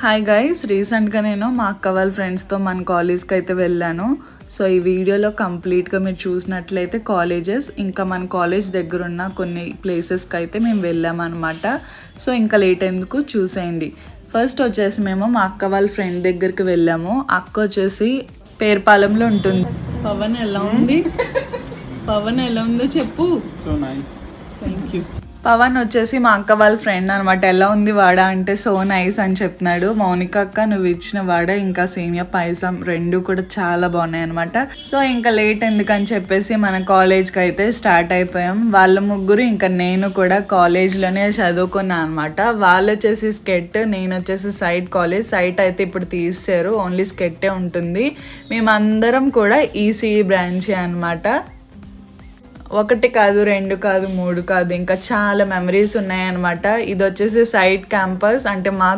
Hi guys, రీసెంట్గా నేను మా అక్క వాళ్ళ ఫ్రెండ్స్తో మన కాలేజ్కి అయితే వెళ్ళాను. సో ఈ వీడియోలో కంప్లీట్గా మీరు చూసినట్లయితే కాలేజెస్, ఇంకా మన కాలేజ్ దగ్గర ఉన్న కొన్ని ప్లేసెస్కి అయితే మేము వెళ్ళామన్నమాట. సో ఇంకా లేట్ ఎందుకు చూసేయండి. ఫస్ట్ వచ్చేసి మేము మా అక్క వాళ్ళ ఫ్రెండ్ దగ్గరికి వెళ్ళాము. అక్క వచ్చేసి పేరుపాలెంలో ఉంటుంది. పవన్ ఎలా ఉంది? పవన్ ఎలా ఉందో చెప్పు. So nice. Thank you. Pawan వచ్చేసి మా అక్క వాళ్ళ ఫ్రెండ్ అనమాట. ఎలా ఉంది వాడ అంటే సో నైస్ అని చెప్తున్నాడు. మౌనిక అక్క నువ్వు ఇచ్చిన వాడ ఇంకా సేమియా పాయసం రెండు కూడా చాలా బాగున్నాయి అనమాట. సో ఇంకా లేట్ ఎందుకని చెప్పేసి మన కాలేజ్కి అయితే స్టార్ట్ అయిపోయాం. వాళ్ళ ముగ్గురు ఇంకా నేను కూడా కాలేజ్లోనే చదువుకున్నా అనమాట. వాళ్ళు వచ్చేసి స్కెట్, నేను వచ్చేసి సైట్ అయితే ఇప్పుడు తీసారు, ఓన్లీ స్కెట్టే ఉంటుంది. మేమందరం కూడా ఈసీఈ బ్రాంచే అనమాట. ఒకటి కాదు, రెండు కాదు, మూడు కాదు, ఇంకా చాలా మెమరీస్ ఉన్నాయన్నమాట. ఇది వచ్చేసి సైట్ క్యాంపస్, అంటే మా